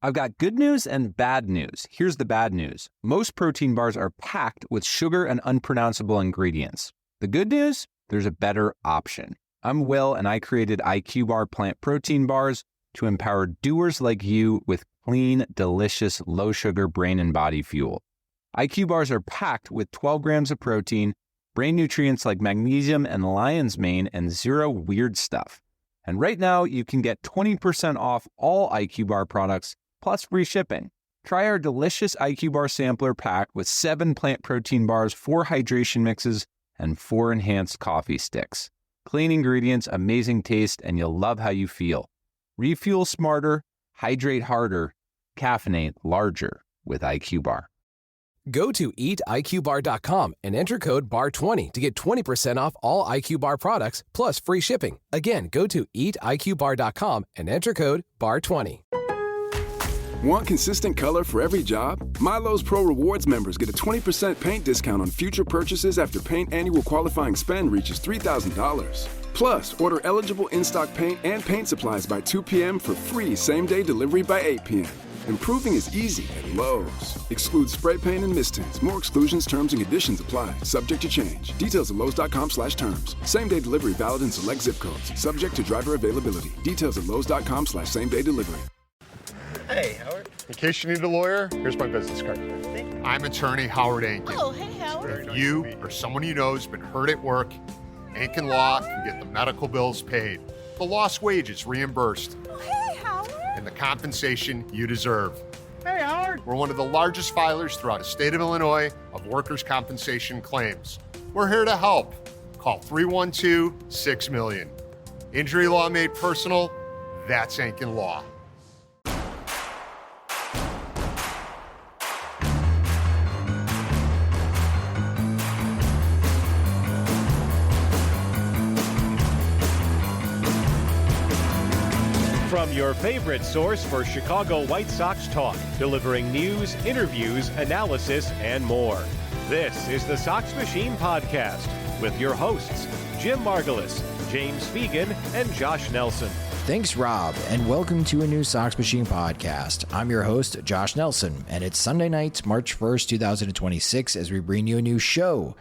I've got good news and bad news. Here's the bad news. Most protein bars are packed with sugar and unpronounceable ingredients. The good news? There's a better option. I'm Will, and I created IQ Bar plant protein bars to empower doers like you with clean, delicious, low-sugar brain and body fuel. IQ bars are packed with 12 grams of protein, brain nutrients like magnesium and lion's mane, and zero weird stuff. And right now, you can get 20% off all IQ Bar products, plus free shipping. Try our delicious IQ Bar sampler pack with 7 plant protein bars, 4 hydration mixes, and 4 enhanced coffee sticks. Clean ingredients, amazing taste, and you'll love how you feel. Refuel smarter, hydrate harder, caffeinate larger with IQ Bar. Go to eatiqbar.com and enter code BAR20 to get 20% off all IQ Bar products plus free shipping. Again, go to eatiqbar.com and enter code BAR20. Want consistent color for every job? Milo's Pro Rewards members get a 20% paint discount on future purchases after paint annual qualifying spend reaches $3,000. Plus, order eligible in-stock paint and paint supplies by 2 p.m. for free same-day delivery by 8 p.m. Improving is easy at Lowe's. Excludes spray paint and mist tints. More exclusions, terms, and conditions apply. Subject to change. Details at Lowes.com/terms. Same-day delivery valid in select zip codes. Subject to driver availability. Details at Lowes.com/same-day delivery. Hey, Howard. In case you need a lawyer, here's my business card. I'm attorney Howard Ankin. Oh, hey, Howard. If you or someone you know has been hurt at work, Ankin Law can get the medical bills paid, the lost wages reimbursed, Oh, hey, Howard. and the compensation you deserve. Hey, Howard. We're one of the largest filers throughout the state of Illinois of workers' compensation claims. We're here to help. Call 312-6-million. Injury law made personal, that's Ankin Law. From your favorite source for Chicago White Sox talk, delivering news, interviews, analysis, and more. This is the Sox Machine Podcast with your hosts, Jim Margulis, James Fegan, and Josh Nelson. Thanks, Rob, and welcome to a new Sox Machine Podcast. I'm your host, Josh Nelson, and it's Sunday night, March 1st, 2026, as we bring you a new show.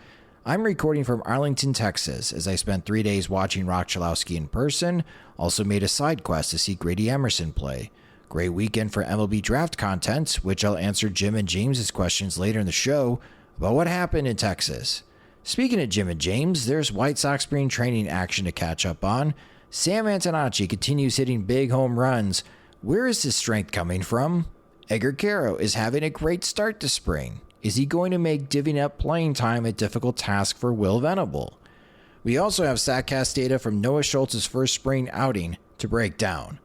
I'm recording from Arlington, Texas, as I spent 3 days watching Roch Cholowsky in person, also made a side quest to see Grady Emerson play. Great weekend for MLB draft content, which I'll answer Jim and James's questions later in the show about what happened in Texas. Speaking of Jim and James, there's White Sox spring training action to catch up on. Sam Antonacci continues hitting big home runs. Where is his strength coming from? Edgar Quero is having a great start to spring. Is he going to make divvying up playing time a difficult task for Will Venable? We also have StatCast data from Noah Schultz's first spring outing to break down.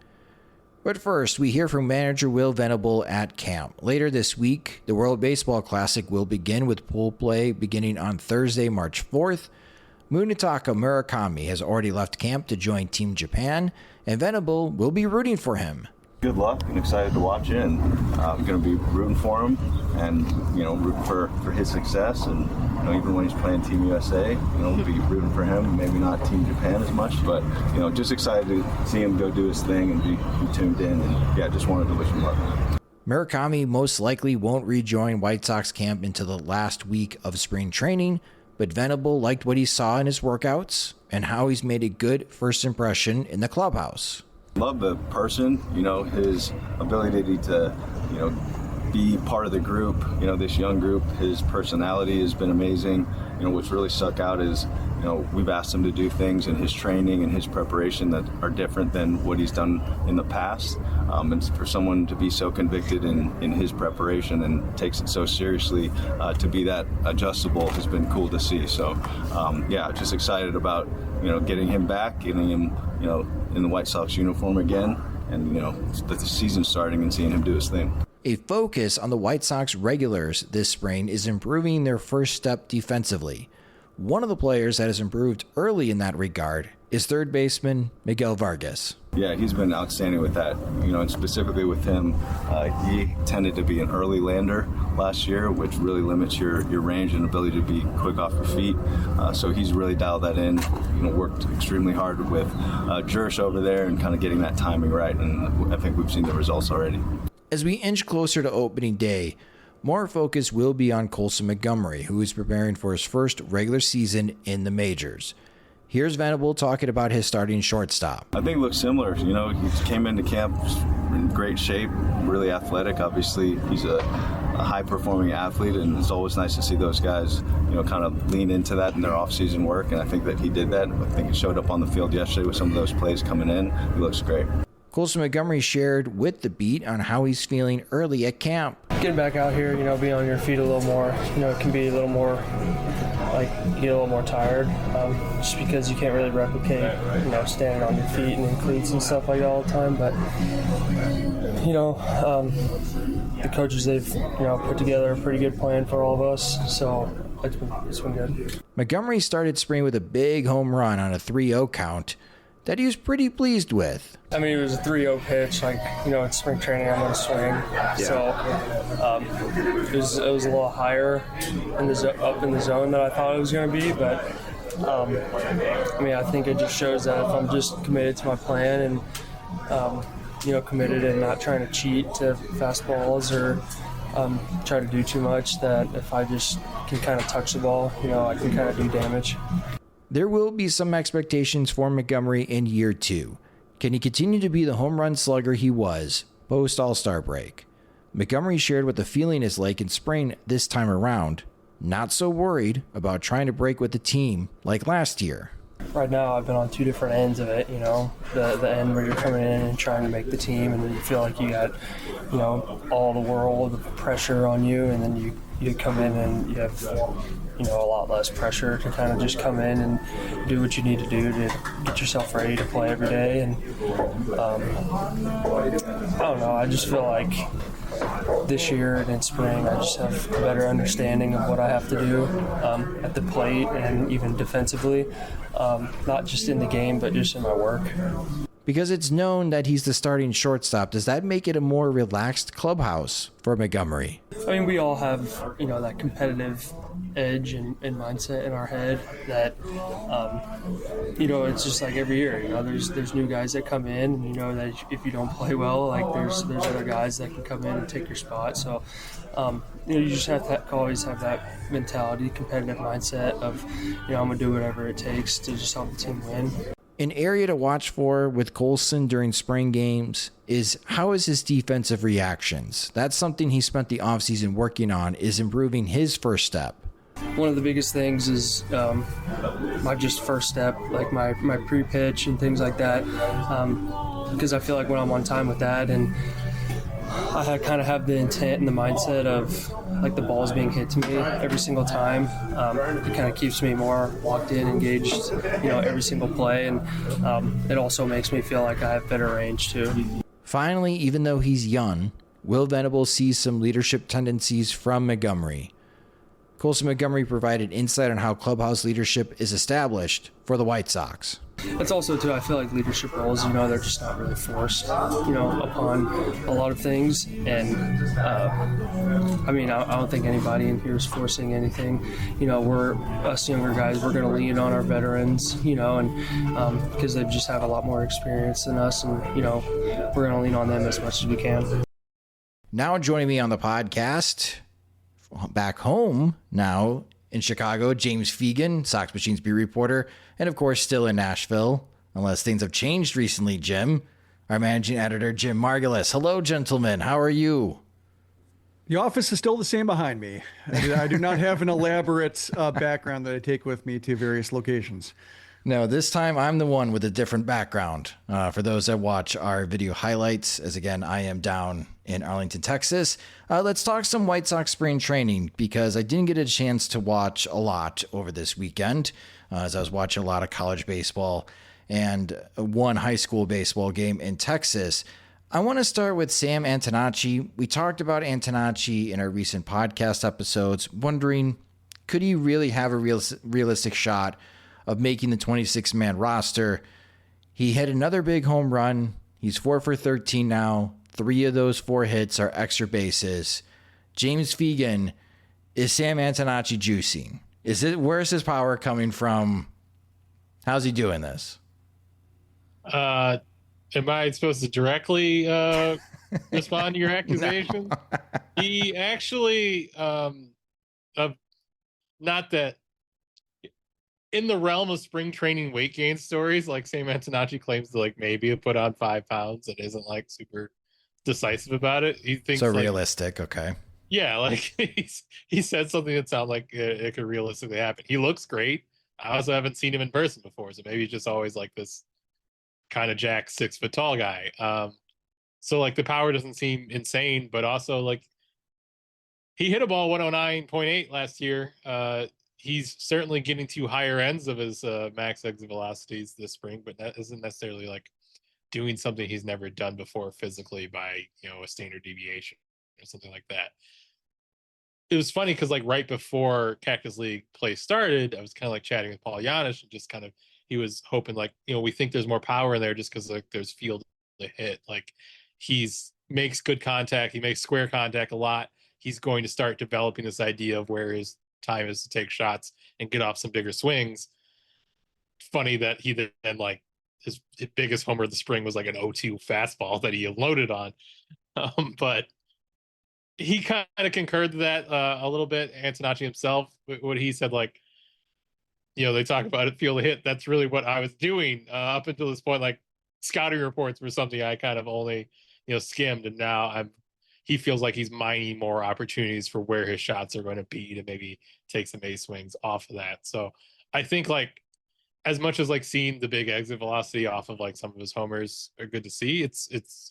But first, we hear from manager Will Venable at camp. Later this week, the World Baseball Classic will begin with pool play beginning on Thursday, March 4th. Munetaka Murakami has already left camp to join Team Japan, and Venable will be rooting for him. Good luck and excited to watch it, and I'm going to be rooting for him and, rooting for his success. And, even when he's playing Team USA, be rooting for him, maybe not Team Japan as much, but, just excited to see him go do his thing and be tuned in. And, yeah, just wanted to wish him luck. Murakami most likely won't rejoin White Sox camp until the last week of spring training, but Venable liked what he saw in his workouts and how he's made a good first impression in the clubhouse. Love the person, his ability to, be part of the group, this young group. His personality has been amazing. What's really stuck out is, we've asked him to do things in his training and his preparation that are different than what he's done in the past. And for someone to be so convicted in his preparation and takes it so seriously, to be that adjustable has been cool to see. So, just excited about, getting him back, getting him, in the White Sox uniform again, and, the season starting and seeing him do his thing. A focus on the White Sox regulars this spring is improving their first step defensively. One of the players that has improved early in that regard is third baseman Miguel Vargas. Yeah, he's been outstanding with that, and specifically with him, he tended to be an early lander last year, which really limits your range and ability to be quick off your feet. So he's really dialed that in, worked extremely hard with Jurish over there and kind of getting that timing right, and I think we've seen the results already. As we inch closer to opening day, more focus will be on Colson Montgomery, who is preparing for his first regular season in the majors. Here's Venable talking about his starting shortstop. I think it looks similar. You know, he came into camp in great shape, really athletic. Obviously, he's a high-performing athlete, and it's always nice to see those guys, you know, kind of lean into that in their off-season work, and I think that he did that. I think it showed up on the field yesterday with some of those plays coming in. He looks great. Colson Montgomery shared with The Beat on how he's feeling early at camp. Getting back out here, you know, being on your feet a little more, you know, it can be a little more, like, you get a little more tired, just because you can't really replicate, you know, standing on your feet and in cleats and stuff like that all the time. But, you know, the coaches, they've, you know, put together a pretty good plan for all of us, so it's been good. Montgomery started spring with a big home run on a 3-0 count that he was pretty pleased with. I mean, it was a 3-0 pitch. Like, you know, it's spring training, I'm going to swing. Yeah. So it was a little higher up in the zone than I thought it was going to be. But, I mean, I think it just shows that if I'm just committed to my plan and, you know, committed and not trying to cheat to fastballs or try to do too much, that if I just can kind of touch the ball, you know, I can kind of do damage. There will be some expectations for Montgomery in year 2. Can he continue to be the home run slugger he was post All-Star break? Montgomery shared what the feeling is like in spring this time around. Not so worried about trying to break with the team like last year. Right now, I've been on two different ends of it, you know, the end where you're coming in and trying to make the team, and then you feel like you got, you know, all the world of pressure on you, and then you come in and you have, you know, a lot less pressure to kind of just come in and do what you need to do to get yourself ready to play every day. And I don't know, I just feel like this year and in spring, I just have a better understanding of what I have to do at the plate and even defensively, not just in the game, but just in my work. Because it's known that he's the starting shortstop, does that make it a more relaxed clubhouse for Montgomery? I mean, we all have, you know, that competitive edge and mindset in our head that, you know, it's just like every year, you know, there's new guys that come in, and you know that if you don't play well, like there's other guys that can come in and take your spot. So, you know, you just have to always have that mentality, competitive mindset of, you know, I'm going to do whatever it takes to just help the team win. An area to watch for with Colson during spring games is how is his defensive reactions. That's something he spent the offseason working on, is improving his first step. One of the biggest things is my just first step, like my pre-pitch and things like that, because I feel like when I'm on time with that, and I kind of have the intent and the mindset of like the ball's being hit to me every single time. It kind of keeps me more locked in, engaged, you know, every single play, and it also makes me feel like I have better range too. Finally, even though he's young, Will Venable sees some leadership tendencies from Montgomery. Colson Montgomery provided insight on how clubhouse leadership is established for the White Sox. That's also, too, I feel like leadership roles, you know, they're just not really forced, you know, upon a lot of things. And, I mean, I don't think anybody in here is forcing anything. You know, us younger guys, we're going to lean on our veterans, you know, and because they just have a lot more experience than us. And, you know, we're going to lean on them as much as we can. Now joining me on the podcast, back home now in Chicago, James Fegan, Sox Machine's beat reporter, and of course still in Nashville, unless things have changed recently, Jim, our managing editor, Jim Margulis. Hello, gentlemen. How are you? The office is still the same behind me. I do not have an elaborate background that I take with me to various locations. No, this time I'm the one with a different background. For those that watch our video highlights, as again, I am down in Arlington, Texas. Let's talk some White Sox spring training, because I didn't get a chance to watch a lot over this weekend, as I was watching a lot of college baseball and one high school baseball game in Texas. I want to start with Sam Antonacci. We talked about Antonacci in our recent podcast episodes, wondering, could he really have a realistic shot of making the 26-man roster? He hit another big home run. He's 4 for 13 now. 3 of those 4 hits are extra bases. James Fegan, is Sam Antonacci juicing? Where's his power coming from? How's he doing this? Am I supposed to directly respond to your accusation? No. He actually, not that, in the realm of spring training weight gain stories, like Sam Antonacci claims to like maybe have put on 5 pounds and isn't like super decisive about it. He thinks so like, realistic. Okay. Yeah, like he said something that sounded like it could realistically happen. He looks great. I also haven't seen him in person before, so maybe he's just always like this kind of jack 6 foot tall guy. So like the power doesn't seem insane, but also like he hit a ball 109.8 last year. He's certainly getting to higher ends of his max exit velocities this spring, but that isn't necessarily like doing something he's never done before physically by, a standard deviation or something like that. It was funny because like right before Cactus League play started, I was kind of like chatting with Paul Janisch and just kind of, he was hoping like, we think there's more power in there just because like there's field to hit. Like makes good contact. He makes square contact a lot. He's going to start developing this idea of where his time is to take shots and get off some bigger swings. Funny that he then like his biggest homer of the spring was like an 0-2 fastball that he loaded on. But he kind of concurred to that a little bit. Antonacci himself, what he said, like, they talk about it, feel the hit. That's really what I was doing up until this point. Like scouting reports were something I kind of only, skimmed. And now he feels like he's mining more opportunities for where his shots are going to be to maybe take some ace swings off of that. So I think like, as much as like seeing the big exit velocity off of like some of his homers are good to see,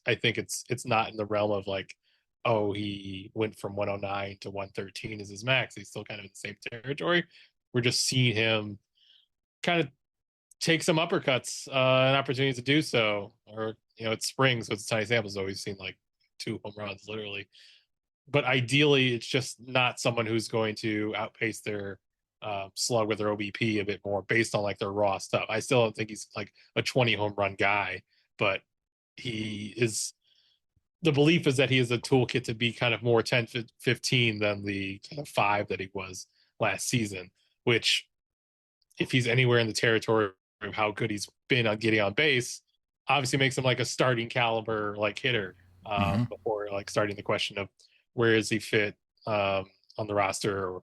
I think it's not in the realm of like, oh, he went from 109 to 113 as his max. He's still kind of in the same territory. We're just seeing him kind of take some uppercuts and opportunities to do so. Or, it's spring, so it's a tiny sample, so we've seen like 2 home runs literally. But ideally, it's just not someone who's going to outpace their slug with their OBP a bit more based on like their raw stuff. I still don't think he's like a 20 home run guy, but the belief is that he is a toolkit to be kind of more 10, 15 than the kind of 5 that he was last season, which if he's anywhere in the territory of how good he's been on getting on base, obviously makes him like a starting caliber like hitter before like starting the question of where does he fit on the roster, or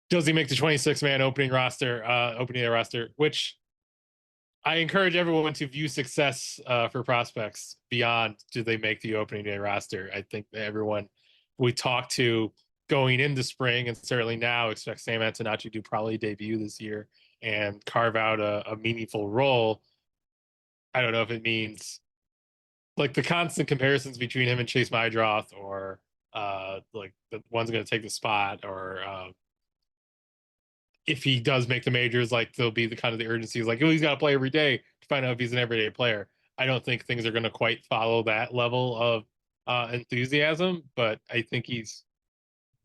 does he make the 26-man opening day roster, which I encourage everyone to view success for prospects beyond do they make the opening day roster. I think that everyone we talk to going into spring and certainly now expect Sam Antonacci to probably debut this year and carve out a meaningful role. I don't know if it means like the constant comparisons between him and Chase Mydroth, or like the one's going to take the spot, or if he does make the majors, like there'll be the kind of the urgency is like, oh, he's got to play every day to find out if he's an everyday player. I don't think things are going to quite follow that level of enthusiasm, but I think he's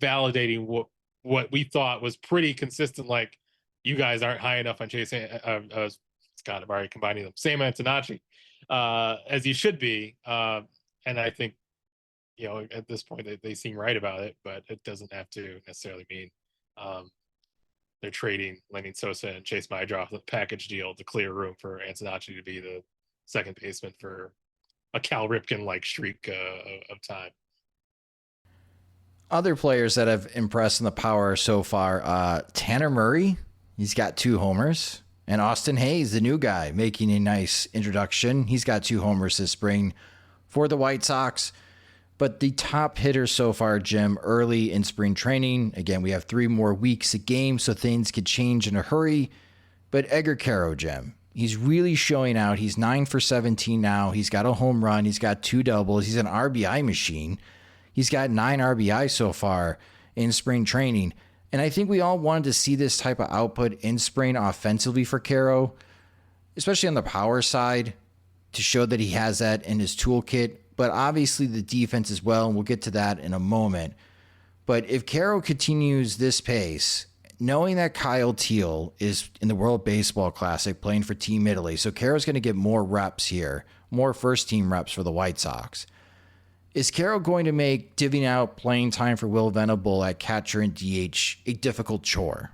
validating what we thought was pretty consistent. Like, you guys aren't high enough on Chase. Scott, I'm already combining them. Sam Antonacci, as you should be. And I think, at this point they seem right about it, but it doesn't have to necessarily mean they're trading Lenny Sosa and Chase Mydroth with a package deal to clear room for Antonacci to be the second baseman for a Cal Ripken-like streak of time. Other players that have impressed in the power so far, Tanner Murray, he's got 2 homers. And Austin Hayes, the new guy, making a nice introduction. He's got 2 homers this spring for the White Sox. But the top hitter so far, Jim, early in spring training. Again, we have 3 more weeks a game, so things could change in a hurry. But Edgar Quero, Jim, he's really showing out. He's 9 for 17 now. He's got a home run. He's got 2 doubles. He's an RBI machine. He's got 9 RBI so far in spring training. And I think we all wanted to see this type of output in spring offensively for Quero, especially on the power side, to show that he has that in his toolkit. But obviously the defense as well, and we'll get to that in a moment. But if Quero continues this pace, knowing that Kyle Teal is in the World Baseball Classic playing for Team Italy, so Quero's going to get more reps here, more first-team reps for the White Sox. Is Quero going to make divvying out playing time for Will Venable at catcher and DH a difficult chore?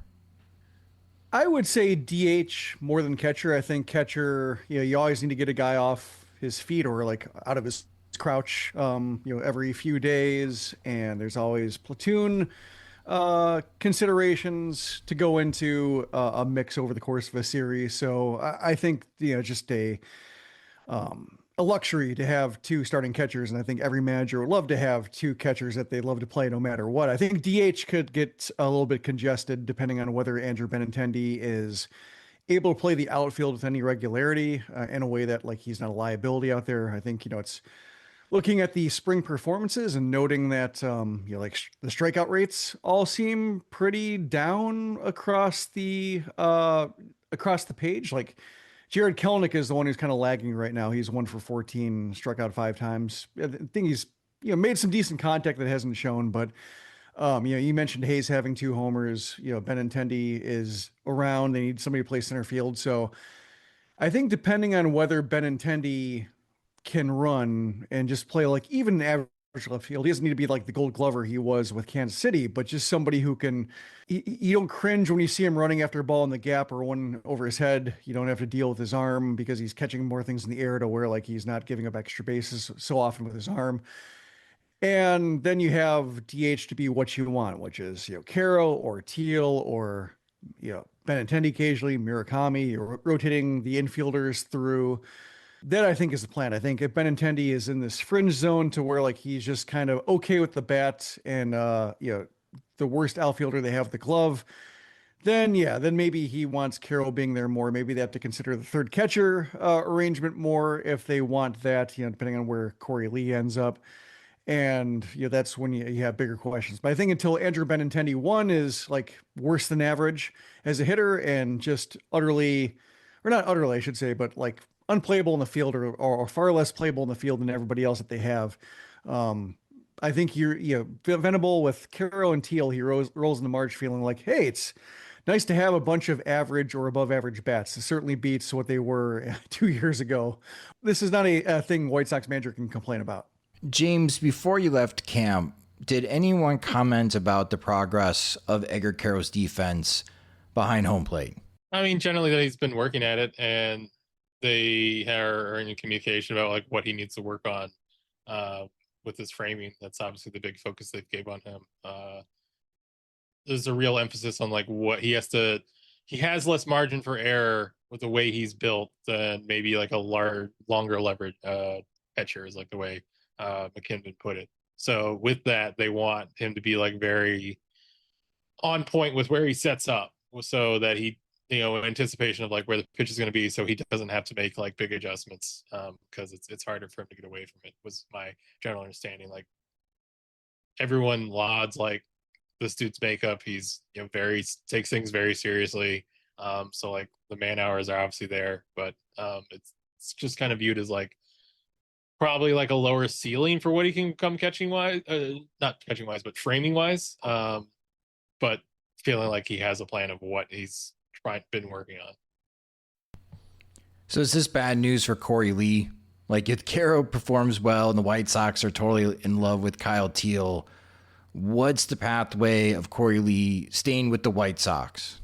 I would say DH more than catcher. I think catcher, you always need to get a guy off his feet or like out of his crouch, every few days, and there's always platoon considerations to go into a mix over the course of a series. So I think just a luxury to have two starting catchers, and I think every manager would love to have two catchers that they love to play no matter what. I think DH could get a little bit congested depending on whether Andrew Benintendi is able to play the outfield with any regularity in a way that like he's not a liability out there. I think it's looking at the spring performances and noting that the strikeout rates all seem pretty down across the page. Like Jared Kelenic is the one who's kind of lagging right now. He's 1 for 14, struck out 5 times. I think he's made some decent contact that hasn't shown, but you mentioned Hayes having 2 homers. Benintendi is around. They need somebody to play center field. So I think depending on whether Benintendi can run and just play like even average left field, he doesn't need to be like the Gold Glover he was with Kansas City, but just somebody who can, you don't cringe when you see him running after a ball in the gap or one over his head. You don't have to deal with his arm because he's catching more things in the air to where like he's not giving up extra bases so often with his arm. And then you have DH to be what you want, which is, Quero or Teal or, Benintendi occasionally, Murakami, or rotating the infielders through. That I think is the plan. I think if Benintendi is in this fringe zone to where like he's just kind of okay with the bat and the worst outfielder they have the glove, then maybe he wants Quero being there more. Maybe they have to consider the third catcher arrangement more if they want that, depending on where Corey Lee ends up. And that's when you have bigger questions. But I think until Andrew Benintendi 1 is like worse than average as a hitter and just utterly, or not utterly, I should say, but like unplayable in the field or far less playable in the field than everybody else that they have. I think Venable with Quero and Teal, he rolls into March feeling like, hey, it's nice to have a bunch of average or above average bats. It certainly beats what they were 2 years ago. This is not a thing White Sox manager can complain about. James, before you left camp, did anyone comment about the progress of Edgar Quero's defense behind home plate? I mean, generally that he's been working at it, and they are in communication about like what he needs to work on with his framing. That's obviously the big focus they've gave on him. There's a real emphasis on like what he has less margin for error with the way he's built than maybe like a longer leverage catcher is like the way McKinnon put it. So with that, they want him to be like very on point with where he sets up so that he, in anticipation of like where the pitch is going to be, so he doesn't have to make like big adjustments because it's harder for him to get away from it, was my general understanding. Like everyone lauds like this dude's makeup. He's takes things very seriously. So like the man hours are obviously there, but it's just kind of viewed as like probably like a lower ceiling for what he can come catching wise, not catching wise, but framing wise. But feeling like he has a plan of what he's been working on. So is this bad news for Corey Lee? Like if Quero performs well and the White Sox are totally in love with Kyle Teal, what's the pathway of Corey Lee staying with the White Sox?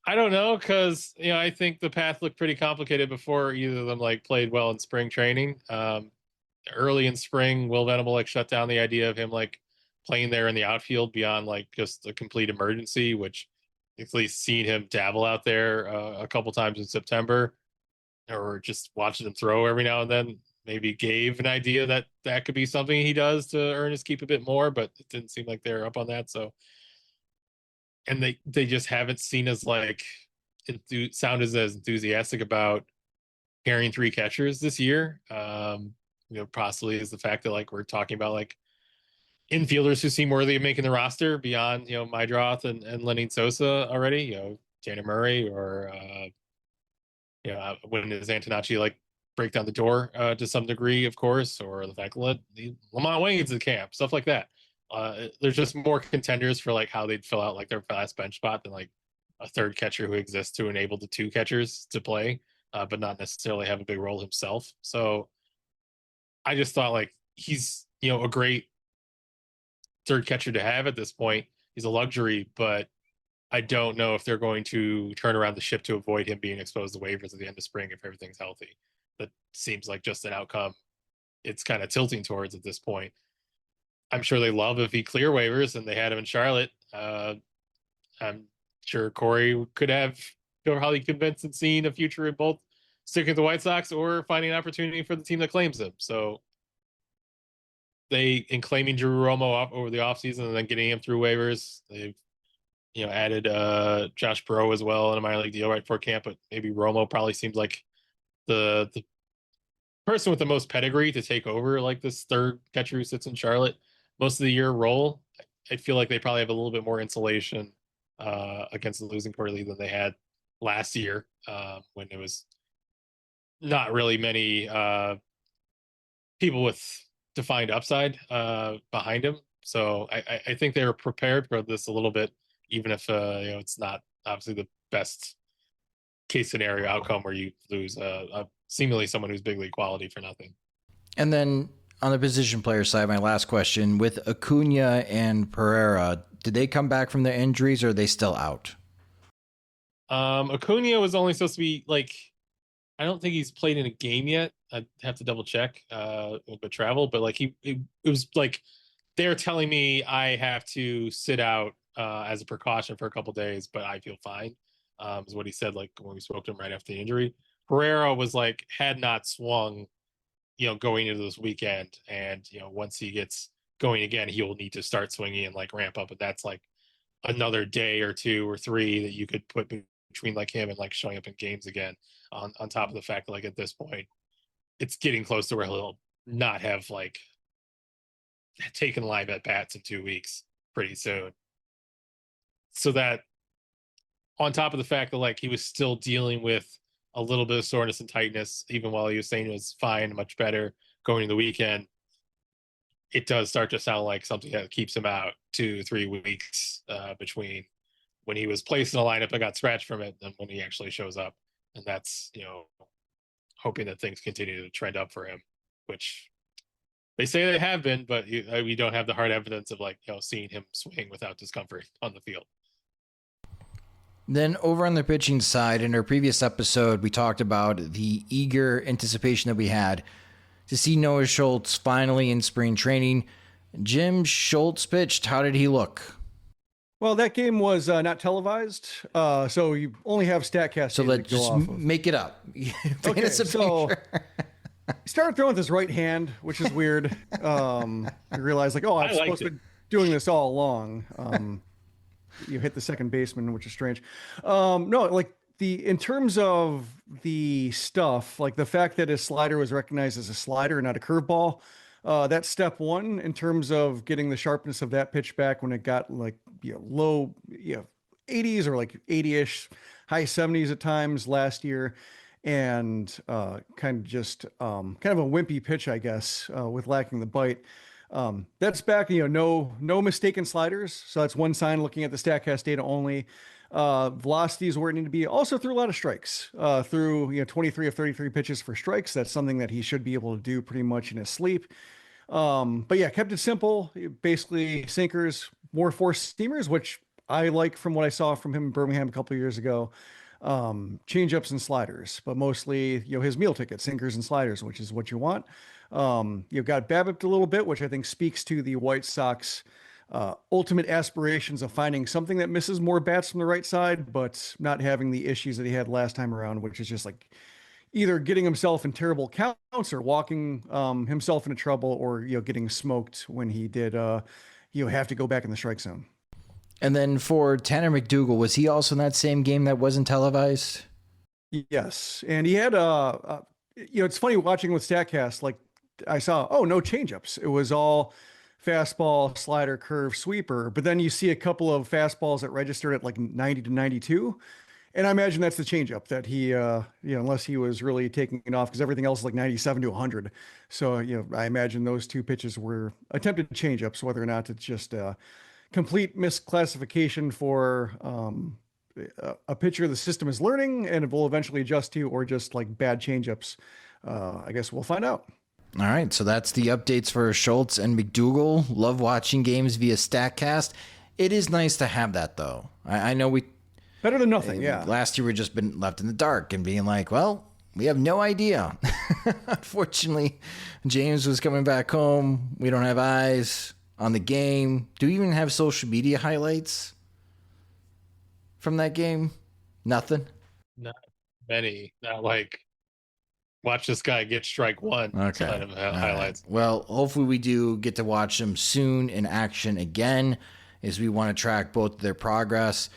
I don't know, because I think the path looked pretty complicated before either of them like played well in spring training. Early in spring, Will Venable like shut down the idea of him like playing there in the outfield beyond like just a complete emergency, which at least seen him dabble out there a couple times in September, or just watching him throw every now and then maybe gave an idea that could be something he does to earn his keep a bit more, but it didn't seem like they're up on that. So, and they just haven't seen as like sound as enthusiastic about carrying 3 catchers this year. Possibly is the fact that like we're talking about like infielders who seem worthy of making the roster beyond, Mydroth and Lenny Sosa already, Tanner Murray or, when does Antonacci like break down the door to some degree, of course, or the fact that Lamont Wayne's at camp, stuff like that. There's just more contenders for like how they'd fill out like their last bench spot than like a third catcher who exists to enable the 2 catchers to play, but not necessarily have a big role himself. So I just thought like he's, a great third catcher to have at this point. He's a luxury, but I don't know if they're going to turn around the ship to avoid him being exposed to waivers at the end of spring if everything's healthy. that seems like just an outcome it's kind of tilting towards at this point. I'm sure they love if he clear waivers and they had him in Charlotte. I'm sure Corey could have probably convinced and seen a future in both sticking with the White Sox or finding an opportunity for the team that claims him. So in claiming Drew Romo up over the offseason and then getting him through waivers, they've added Josh Burrow as well in a minor league deal right before camp, but maybe Romo probably seems like the person with the most pedigree to take over like this third catcher who sits in Charlotte most of the year role. I feel like they probably have a little bit more insulation against the losing Corey than they had last year when there was not really many people with defined upside behind him. So I think they were prepared for this a little bit, even if it's not obviously the best case scenario outcome where you lose seemingly someone who's big league quality for nothing. And then on the position player side, my last question, with Acuna and Pereira, did they come back from their injuries or are they still out? Acuna was only supposed to be I don't think he's played in a game yet. I'd have to double check with travel, but it was they're telling me I have to sit out as a precaution for a couple days, but I feel fine. Is what he said when we spoke to him right after the injury. Pereira was had not swung, going into this weekend, and once he gets going again, he will need to start swinging and ramp up, and that's another day or 2 or 3 that you could put between him and showing up in games again. On top of the fact that at this point, it's getting close to where he'll not have taken live at bats in 2 weeks pretty soon. So that on top of the fact that he was still dealing with a little bit of soreness and tightness, even while he was saying it was fine, much better going to the weekend, it does start to sound like something that keeps him out 2-3 weeks between when he was placed in a lineup and got scratched from it and when he actually shows up. And that's, hoping that things continue to trend up for him, which they say they have been, but we don't have the hard evidence of seeing him swing without discomfort on the field. Then over on the pitching side, in our previous episode, we talked about the eager anticipation that we had to see Noah Schultz finally in spring training. Jim, Schultz pitched. How did he look? Well, that game was not televised, so you only have StatCast. So let's just make it up. Okay, so he started throwing with his right hand, which is weird. I realized I'm supposed to be doing this all along. You hit the second baseman, which is strange. No, in terms of the stuff, the fact that his slider was recognized as a slider, not a curveball. That's step one in terms of getting the sharpness of that pitch back when it got low 80s or 80-ish, high 70s at times last year, and kind of a wimpy pitch, I guess, with lacking the bite. That's back, no mistaken sliders. So that's one sign looking at the StatCast data only. Velocities where it needed to be. Also threw a lot of strikes, through 23 of 33 pitches for strikes. That's something that he should be able to do pretty much in his sleep. But yeah, kept it simple. Basically sinkers, more forced steamers, which I like from what I saw from him in Birmingham a couple of years ago. Change-ups and sliders, but mostly, his meal ticket, sinkers and sliders, which is what you want. You've got BABIP a little bit, which I think speaks to the White Sox ultimate aspirations of finding something that misses more bats from the right side, but not having the issues that he had last time around, which is just either getting himself in terrible counts or walking himself into trouble, or getting smoked when he did have to go back in the strike zone. And then for Tanner McDougal, was he also in that same game that wasn't televised? Yes, and he had it's funny watching with StatCast. I saw no changeups. It was all fastball, slider, curve, sweeper. But then you see a couple of fastballs that registered at 90 to 92. And I imagine that's the changeup that he, unless he was really taking it off, because everything else is 97 to 100. So, I imagine those two pitches were attempted changeups, whether or not it's just a complete misclassification for a pitcher the system is learning and it will eventually adjust to, or just bad changeups. I guess we'll find out. All right, so that's the updates for Schultz and McDougal. Love watching games via StatCast. It is nice to have that, though. I know we... Better than nothing, yeah. Last year we've just been left in the dark and being well, We have no idea. Unfortunately, James was coming back home. We don't have eyes on the game. Do we even have social media highlights from that game? Nothing? Not many. Not like, watch this guy get strike one. Okay. Kind of highlights. Right. Well, hopefully we do get to watch them soon in action again, as we want to track both of their progress.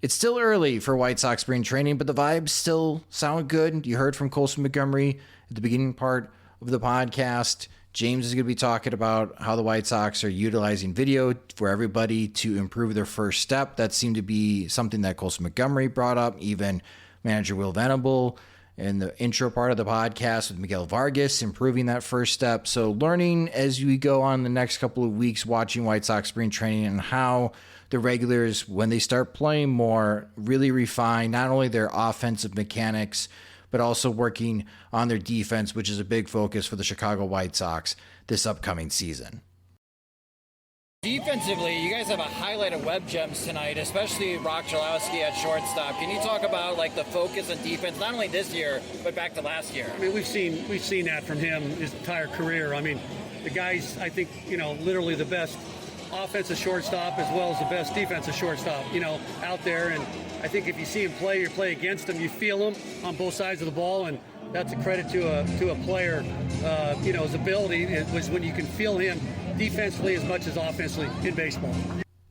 It's still early for White Sox spring training, but the vibes still sound good. You heard from Colson Montgomery at the beginning part of the podcast. James is going to be talking about how the White Sox are utilizing video for everybody to improve their first step. That seemed to be something that Colson Montgomery brought up, even manager Will Venable in the intro part of the podcast with Miguel Vargas, improving that first step. So learning as we go on the next couple of weeks, watching White Sox spring training and how the regulars, when they start playing more, really refine not only their offensive mechanics, but also working on their defense, which is a big focus for the Chicago White Sox this upcoming season. Defensively, you guys have a highlight of web gems tonight, especially Roch Cholowsky at shortstop. Can you talk about like the focus on defense, not only this year, but back to last year? I mean, we've seen that from him his entire career. I mean, the guy's, I think, literally the best offensive shortstop as well as the best defensive shortstop, out there. And I think if you see him play or play against him, you feel him on both sides of the ball, and that's a credit to a player. His ability was when you can feel him defensively as much as offensively in baseball.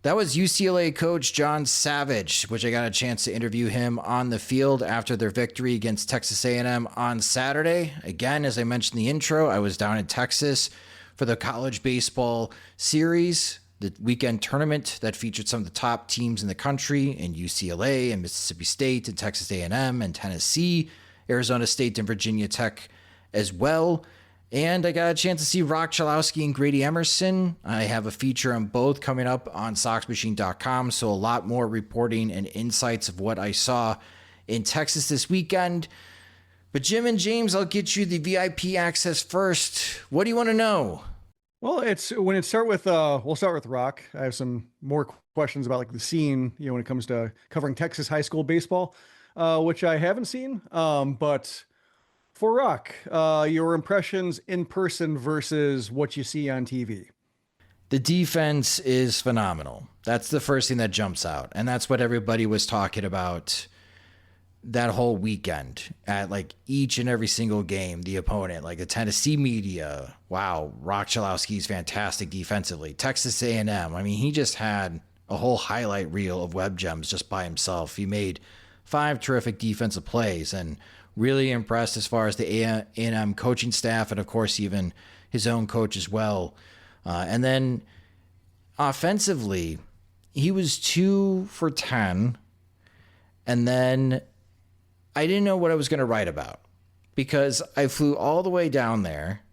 That was UCLA coach John Savage, which I got a chance to interview him on the field after their victory against Texas A&M on Saturday. Again, as I mentioned in the intro, I was down in Texas for the college baseball series, the weekend tournament that featured some of the top teams in the country in UCLA and Mississippi State and Texas A&M and Tennessee, Arizona State and Virginia Tech as well. And I got a chance to see Roch Cholowsky and Grady Emerson. I have a feature on both coming up on SoxMachine.com, so a lot more reporting and insights of what I saw in Texas this weekend. But Jim and James, I'll get you the VIP access first. What do you want to know? Well, we'll start with Roch. I have some more questions about like the scene, when it comes to covering Texas high school baseball, which I haven't seen. But for Roch, your impressions in person versus what you see on TV. The defense is phenomenal. That's the first thing that jumps out. And that's what everybody was talking about that whole weekend at like each and every single game. The opponent, like the Tennessee media, wow, Roch Cholowsky's fantastic defensively. Texas A&M, I mean, he just had a whole highlight reel of web gems just by himself. He made 5 terrific defensive plays and really impressed as far as the A&M coaching staff and, of course, even his own coach as well. And then offensively, he was 2 for 10. And then I didn't know what I was going to write about because I flew all the way down there,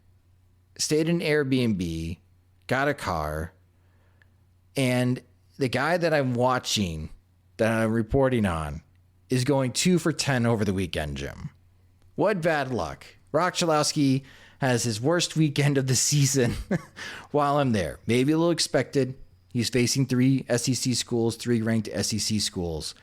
stayed in Airbnb, got a car, and the guy that I'm watching, that I'm reporting on, is going 2 for 10 over the weekend, Jim. What bad luck. Roch Cholowsky has his worst weekend of the season while I'm there. Maybe a little expected. He's facing 3 SEC schools, 3 ranked SEC schools.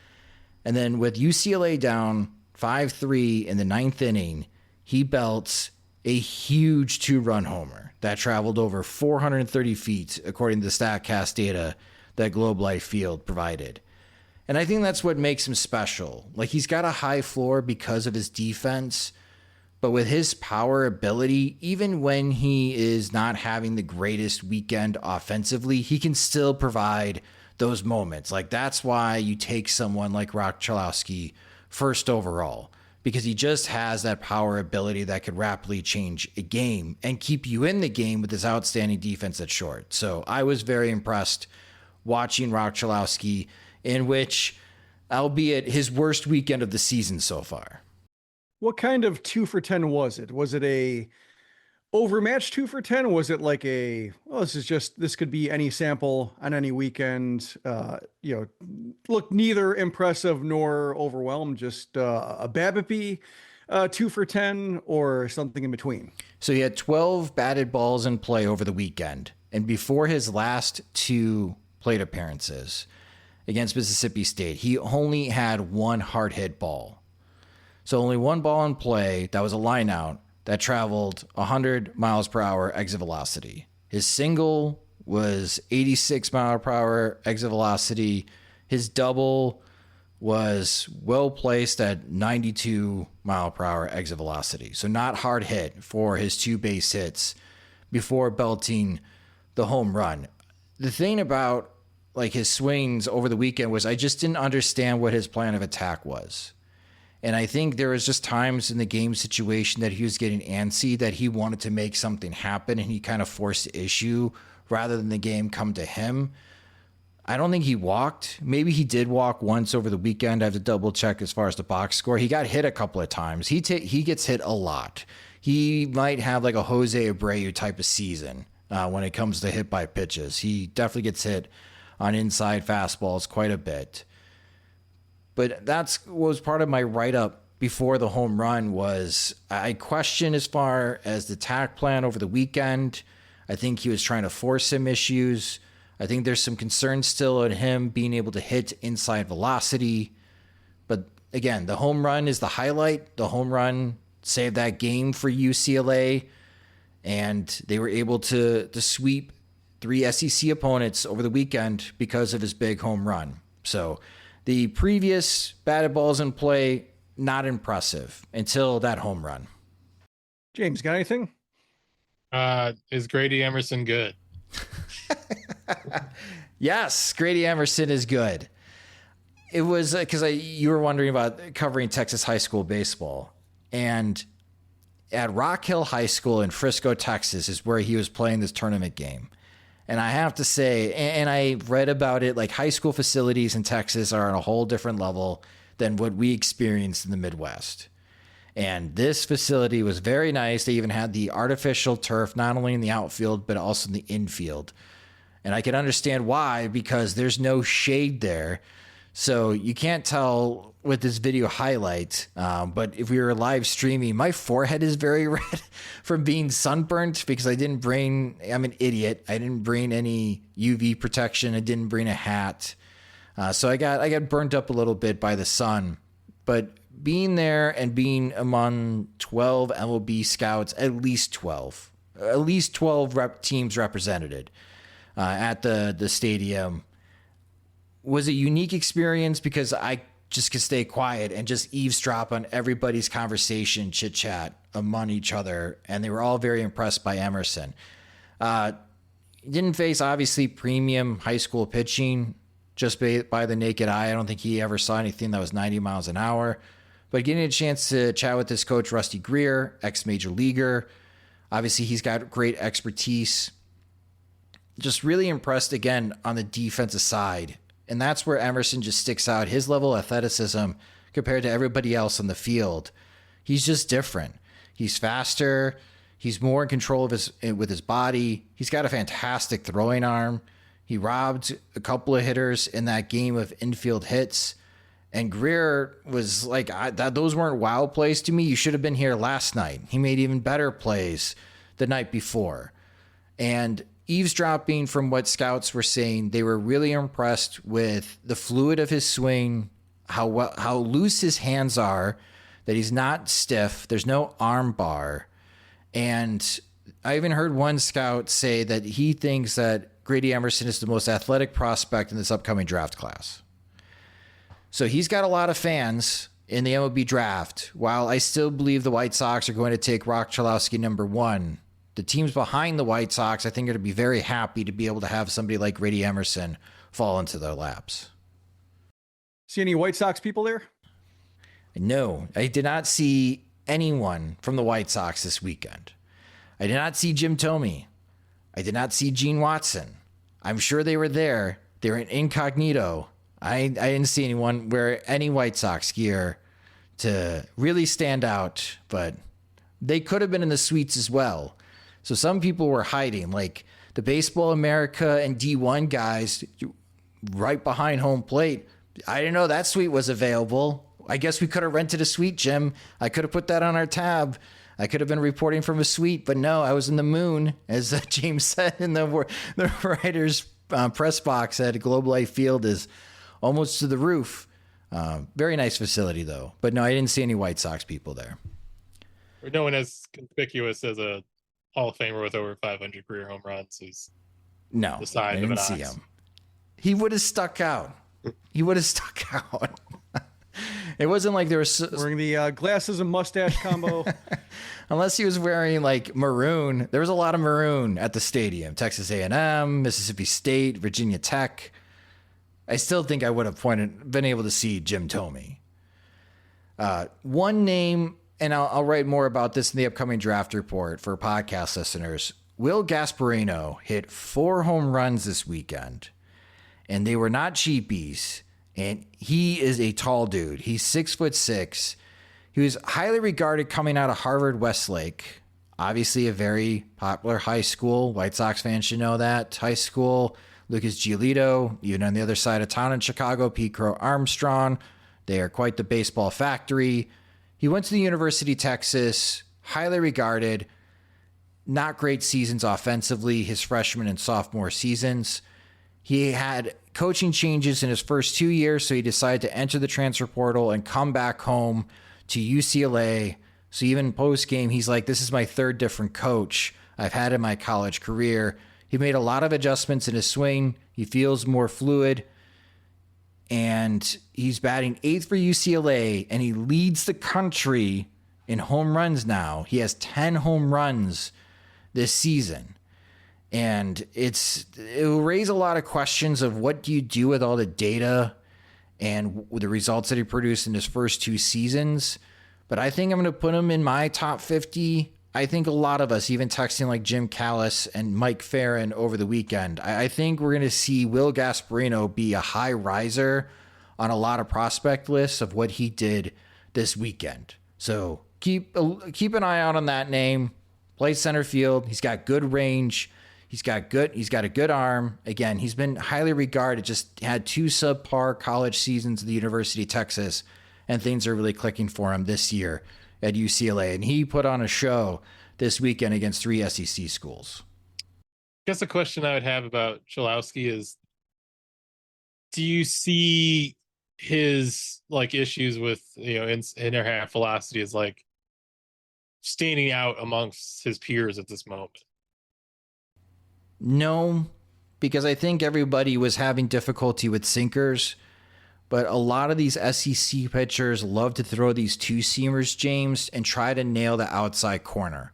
And then with UCLA down 5-3 in the 9th inning, he belts a huge 2-run homer that traveled over 430 feet, according to the StatCast data that Globe Life Field provided. And I think that's what makes him special. Like, he's got a high floor because of his defense, but with his power ability, even when he is not having the greatest weekend offensively, he can still provide those moments. Like, that's why you take someone like Roch Cholowsky first overall, because he just has that power ability that could rapidly change a game and keep you in the game with his outstanding defense at short. So I was very impressed watching Roch Cholowsky, in which, albeit his worst weekend of the season so far. What kind of 2 for 10 was it? Was it a overmatched 2 for 10? Was it like this could be any sample on any weekend? Look, neither impressive nor overwhelmed, just a BABIP 2 for 10 or something in between. So he had 12 batted balls in play over the weekend. And before his last 2 plate appearances against Mississippi State, he only had 1 hard hit ball. So only one ball in play that was a line out that traveled 100 miles per hour exit velocity. His single was 86 mile per hour exit velocity. His double was well placed at 92 mile per hour exit velocity. So not hard hit for his 2 base hits before belting the home run. The thing about like his swings over the weekend was I just didn't understand what his plan of attack was. And I think there was just times in the game situation that he was getting antsy, that he wanted to make something happen and he kind of forced the issue rather than the game come to him. I don't think he walked. Maybe he did walk once over the weekend. I have to double check as far as the box score. He got hit a couple of times. He gets hit a lot. He might have like a Jose Abreu type of season when it comes to hit by pitches. He definitely gets hit on inside fastballs quite a bit. But that's was part of my write-up before the home run was I question as far as the attack plan over the weekend. I think he was trying to force some issues. I think there's some concern still on him being able to hit inside velocity. But again, the home run is the highlight. The home run saved that game for UCLA. And they were able to sweep 3 SEC opponents over the weekend because of his big home run. So the previous batted balls in play, not impressive until that home run. James, got anything? Is Grady Emerson good? Yes, Grady Emerson is good. It was because you were wondering about covering Texas high school baseball. And at Rock Hill High School in Frisco, Texas is where he was playing this tournament game. And I have to say, and I read about it, like high school facilities in Texas are on a whole different level than what we experienced in the Midwest. And this facility was very nice. They even had the artificial turf, not only in the outfield, but also in the infield. And I can understand why, because there's no shade there. So you can't tell with this video highlight, but if we were live streaming, my forehead is very red from being sunburnt because I'm an idiot. I didn't bring any UV protection. I didn't bring a hat. So I got burnt up a little bit by the sun. But being there and being among 12 MLB scouts, at least 12 teams represented at the stadium, was a unique experience because I just could stay quiet and just eavesdrop on everybody's conversation, chit chat among each other. And they were all very impressed by Emerson. Didn't face obviously premium high school pitching just by the naked eye. I don't think he ever saw anything that was 90 miles an hour, but getting a chance to chat with his coach, Rusty Greer, ex-major leaguer. Obviously he's got great expertise. Just really impressed again on the defensive side. And that's where Emerson just sticks out. His level of athleticism compared to everybody else on the field, he's just different. He's faster. He's more in control of with his body. He's got a fantastic throwing arm. He robbed a couple of hitters in that game of infield hits. And Greer was like, those weren't wild plays to me. You should have been here last night. He made even better plays the night before. And eavesdropping from what scouts were saying, they were really impressed with the fluid of his swing, how loose his hands are, that he's not stiff. There's no arm bar. And I even heard one scout say that he thinks that Grady Emerson is the most athletic prospect in this upcoming draft class. So he's got a lot of fans in the MLB draft. While I still believe the White Sox are going to take Roch Cholowsky #1, the teams behind the White Sox, I think, are going to be very happy to be able to have somebody like Grady Emerson fall into their laps. See any White Sox people there? No, I did not see anyone from the White Sox this weekend. I did not see Jim Thome. I did not see Gene Watson. I'm sure they were there. They were in incognito. I didn't see anyone wear any White Sox gear to really stand out, but they could have been in the suites as well. So some people were hiding, like the Baseball America and D1 guys right behind home plate. I didn't know that suite was available. I guess we could have rented a suite, Jim. I could have put that on our tab. I could have been reporting from a suite, but no, I was in the moon, as James said in the writer's press box at Globe Life Field is almost to the roof. Very nice facility, though. But no, I didn't see any White Sox people there. Or no one as conspicuous as a Hall of Famer with over 500 career home runs who's No, the size I of didn't an see ox. him. He would have stuck out. He would have stuck out. It wasn't like there was wearing the glasses and mustache combo. Unless he was wearing like maroon. There was a lot of maroon at the stadium. Texas A&M, Mississippi State, Virginia Tech. I still think I would have been able to see Jim Thome. One name, and I'll write more about this in the upcoming draft report for podcast listeners. Will Gasparino hit 4 home runs this weekend, and they were not cheapies. And he is a tall dude. He's 6'6". He was highly regarded coming out of Harvard Westlake. Obviously a very popular high school. White Sox fans should know that. High school, Lucas Giolito, even on the other side of town in Chicago, Pete Crow Armstrong. They are quite the baseball factory. He went to the University of Texas, highly regarded. Not great seasons offensively, his freshman and sophomore seasons. He had coaching changes in his first 2 years, so he decided to enter the transfer portal and come back home to UCLA. So even post-game, he's like, this is my 3rd different coach I've had in my college career. He made a lot of adjustments in his swing. He feels more fluid. And he's batting 8th for UCLA, and he leads the country in home runs now. He has 10 home runs this season. And it will raise a lot of questions of what do you do with all the data and the results that he produced in his first 2 seasons. But I think I'm going to put him in my top 50. I think a lot of us, even texting like Jim Callis and Mike Farron over the weekend, I think we're going to see Will Gasparino be a high riser on a lot of prospect lists of what he did this weekend. So keep an eye out on that name. Plays center field. He's got good range. He's got a good arm. Again, he's been highly regarded, just had 2 subpar college seasons at the University of Texas, and things are really clicking for him this year at UCLA. And he put on a show this weekend against 3 SEC schools. I guess the question I would have about Cholowsky is, do you see his like issues with, inner half velocity as like standing out amongst his peers at this moment? No, because I think everybody was having difficulty with sinkers, but a lot of these SEC pitchers love to throw these 2-seamers, James, and try to nail the outside corner.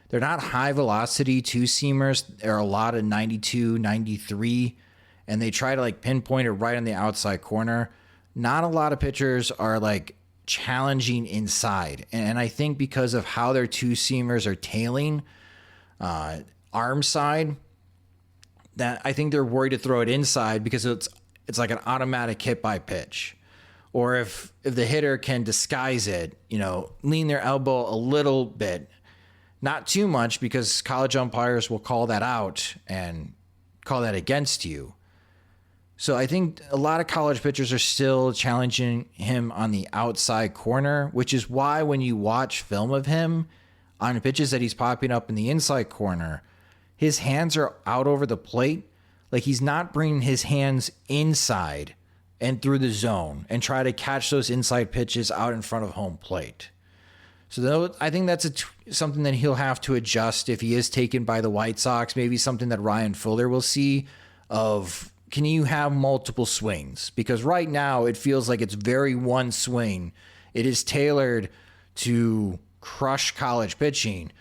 They're not high velocity 2-seamers. There are a lot of 92, 93, and they try to like pinpoint it right on the outside corner. Not a lot of pitchers are like challenging inside. And I think because of how their 2-seamers are tailing arm side, that I think they're worried to throw it inside because it's like an automatic hit by pitch. Or if the hitter can disguise it, lean their elbow a little bit, not too much, because college umpires will call that out and call that against you. So I think a lot of college pitchers are still challenging him on the outside corner, which is why when you watch film of him on pitches that he's popping up in the inside corner, his hands are out over the plate. Like he's not bringing his hands inside and through the zone and try to catch those inside pitches out in front of home plate. So I think that's something that he'll have to adjust if he is taken by the White Sox. Maybe something that Ryan Fuller will see of, can you have multiple swings? Because right now it feels like it's very one swing. It is tailored to crush college pitching,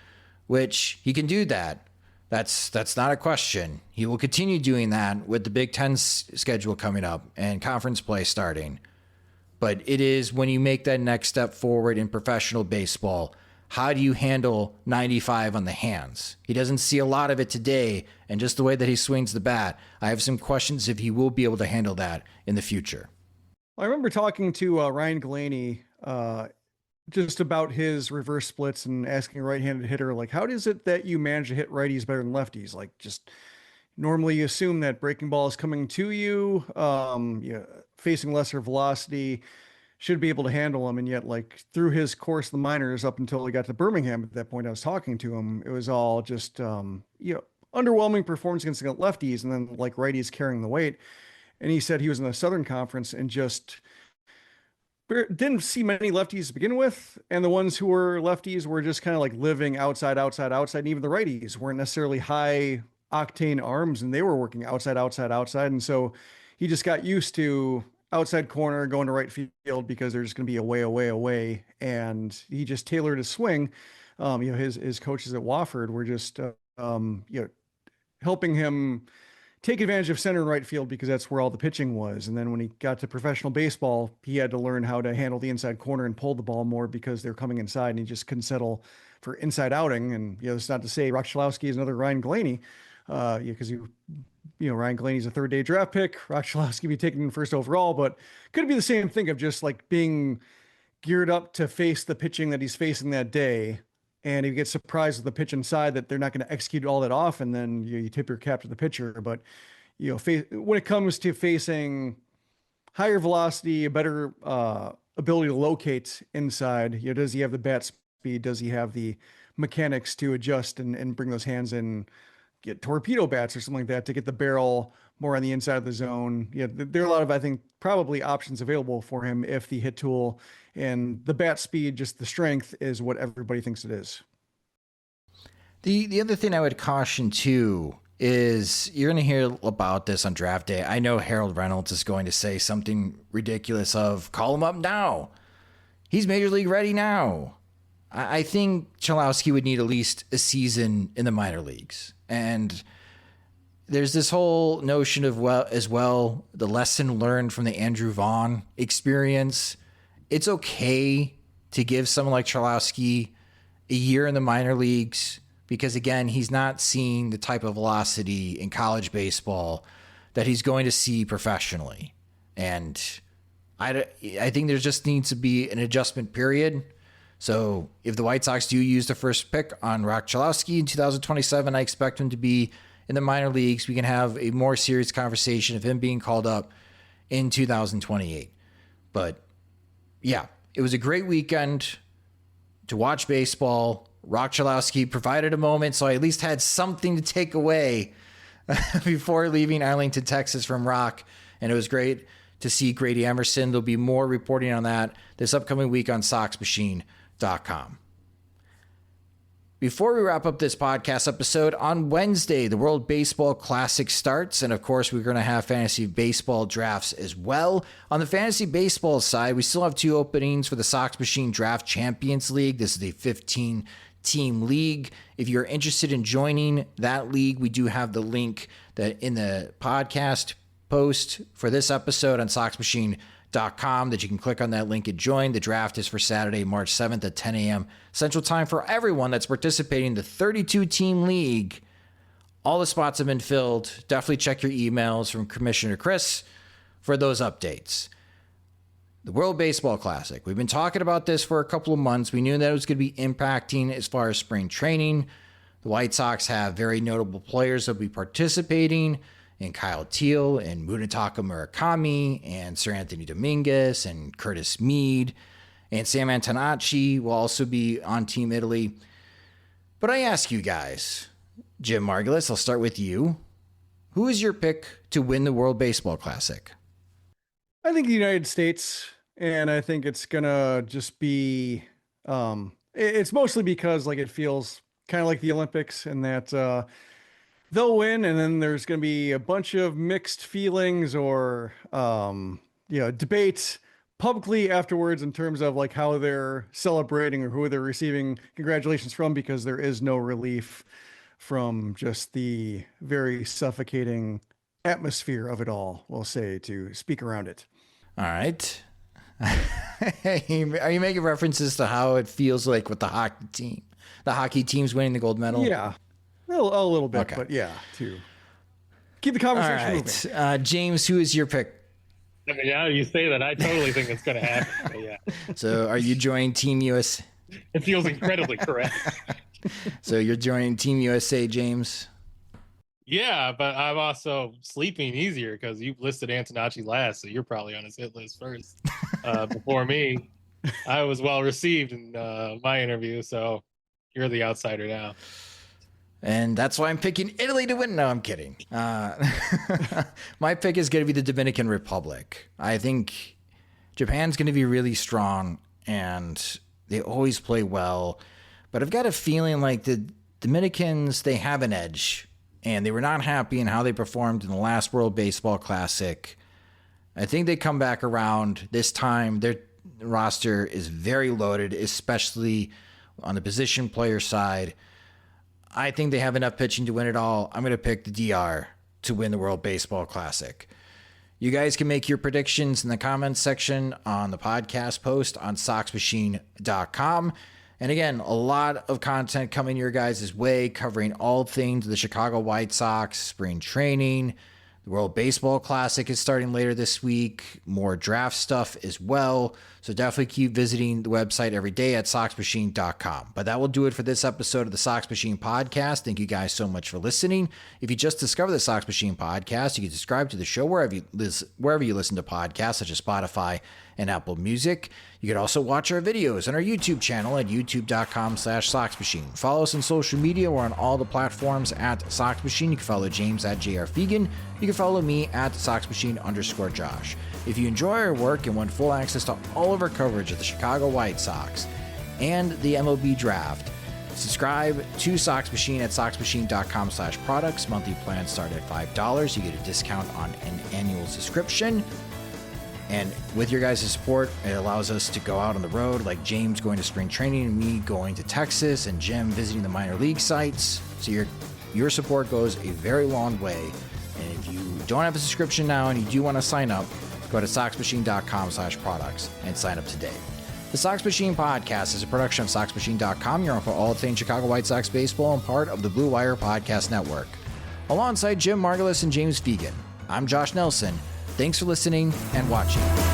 which he can do that. That's not a question. He will continue doing that with the Big Ten schedule coming up and conference play starting. But it is when you make that next step forward in professional baseball, how do you handle 95 on the hands? He doesn't see a lot of it today, and just the way that he swings the bat, I have some questions if he will be able to handle that in the future. I remember talking to Ryan Galaney just about his reverse splits and asking a right-handed hitter, like, how is it that you manage to hit righties better than lefties? Like, just normally you assume that breaking ball is coming to you, facing lesser velocity, should be able to handle them. And yet, like, through his course, the minors up until he got to Birmingham, at that point I was talking to him, it was all just, underwhelming performance against the lefties and then like righties carrying the weight. And he said he was in the Southern Conference and just didn't see many lefties to begin with, and the ones who were lefties were just kind of like living outside, and even the righties weren't necessarily high octane arms, and they were working outside, and so he just got used to outside corner going to right field because they're just going to be away, and he just tailored his swing. His coaches at Wofford were just helping him take advantage of center and right field because that's where all the pitching was. And then when he got to professional baseball, he had to learn how to handle the inside corner and pull the ball more because they're coming inside, and he just couldn't settle for inside outing. And, it's not to say Roch Cholowsky is another Ryan Glaney, because Ryan Glaney's a third-day draft pick. Roch Cholowsky be taken first overall, but could be the same thing of just like being geared up to face the pitching that he's facing that day. And he gets surprised with the pitch inside that they're not going to execute all that off, and then you tip your cap to the pitcher. But when it comes to facing higher velocity, a better ability to locate inside, does he have the bat speed? Does he have the mechanics to adjust and bring those hands in, get torpedo bats or something like that to get the barrel more on the inside of the zone? There are a lot of, I think, probably options available for him if the hit tool and the bat speed, just the strength, is what everybody thinks it is. The other thing I would caution too is you're going to hear about this on draft day. I know Harold Reynolds is going to say something ridiculous of call him up now. He's major league ready now. I think Cholowsky would need at least a season in the minor leagues. And there's this whole notion of, the lesson learned from the Andrew Vaughn experience. It's okay to give someone like Cholowsky a year in the minor leagues because, again, he's not seeing the type of velocity in college baseball that he's going to see professionally. And I think there just needs to be an adjustment period. So if the White Sox do use the first pick on Roch Cholowsky in 2027, I expect him to be in the minor leagues. We can have a more serious conversation of him being called up in 2028. But yeah, it was a great weekend to watch baseball. Roch Cholowsky provided a moment, so I at least had something to take away before leaving Arlington, Texas from Roch. And it was great to see Grady Emerson. There'll be more reporting on that this upcoming week on SoxMachine.com. Before we wrap up this podcast episode, on Wednesday, the World Baseball Classic starts. And of course, we're going to have fantasy baseball drafts as well. On the fantasy baseball side, we still have 2 openings for the Sox Machine Draft Champions League. This is a 15-team league. If you're interested in joining that league, we do have the link that in the podcast post for this episode on SoxMachine.com that you can click on that link and join. The draft is for Saturday, March 7th at 10 a.m. Central Time for everyone that's participating in the 32-team league. All the spots have been filled. Definitely check your emails from Commissioner Chris for those updates. The World Baseball Classic. We've been talking about this for a couple of months. We knew that it was going to be impacting as far as spring training. The White Sox have very notable players that will be participating in Kyle Teal and Munetaka Murakami and Sir Anthony Dominguez and Curtis Mead and Sam Antonacci will also be on Team Italy. But I ask you guys, Jim Margulis, I'll start with you. Who is your pick to win the World Baseball Classic? I think the United States, and I think it's going to just be, it's mostly because like it feels kind of like the Olympics and that they'll win, and then there's going to be a bunch of mixed feelings or debates publicly afterwards in terms of like how they're celebrating or who they're receiving congratulations from, because there is no relief from just the very suffocating atmosphere of it all, we'll say, to speak around it. All right. Are you making references to how it feels like with the hockey team? The hockey team's winning the gold medal? Yeah. A little bit, okay. But yeah, to keep the conversation moving. James, who is your pick? I mean, now you say that, I totally think it's going to happen. But yeah. So are you joining Team US? It feels incredibly correct. So you're joining Team USA, James? Yeah, but I'm also sleeping easier because you listed Antonacci last, so you're probably on his hit list first. Before me, I was well received in my interview, so you're the outsider now. And that's why I'm picking Italy to win. No, I'm kidding. My pick is going to be the Dominican Republic. I think Japan's going to be really strong, and they always play well. But I've got a feeling like the Dominicans, they have an edge, and they were not happy in how they performed in the last World Baseball Classic. I think they come back around this time. Their roster is very loaded, especially on the position player side. I think they have enough pitching to win it all. I'm going to pick the DR to win the World Baseball Classic. You guys can make your predictions in the comments section on the podcast post on SoxMachine.com. And again, a lot of content coming your guys' way, covering all things the Chicago White Sox, spring training. The World Baseball Classic is starting later this week. More draft stuff as well. So definitely keep visiting the website every day at SoxMachine.com. But that will do it for this episode of the Sox Machine Podcast. Thank you guys so much for listening. If you just discovered the Sox Machine Podcast, you can subscribe to the show wherever you listen to podcasts, such as Spotify and Apple Music. You can also watch our videos on our YouTube channel at youtube.com/SoxMachine. Follow us on social media. We're on all the platforms at Sox Machine. You can follow James at JR Fegan. You can follow me at SoxMachine_Josh. If you enjoy our work and want full access to all of our coverage of the Chicago White Sox and the MLB Draft, subscribe to Sox Machine at SoxMachine.com/products. Monthly plans start at $5. You get a discount on an annual subscription. And with your guys' support, it allows us to go out on the road, like James going to spring training and me going to Texas and Jim visiting the minor league sites. So your support goes a very long way. And if you don't have a subscription now and you do want to sign up, go to SoxMachine.com/products and sign up today. The Sox Machine Podcast is a production of SoxMachine.com. You're on for all things Chicago White Sox baseball and part of the Blue Wire Podcast Network. Alongside Jim Margulis and James Fegan, I'm Josh Nelson. Thanks for listening and watching.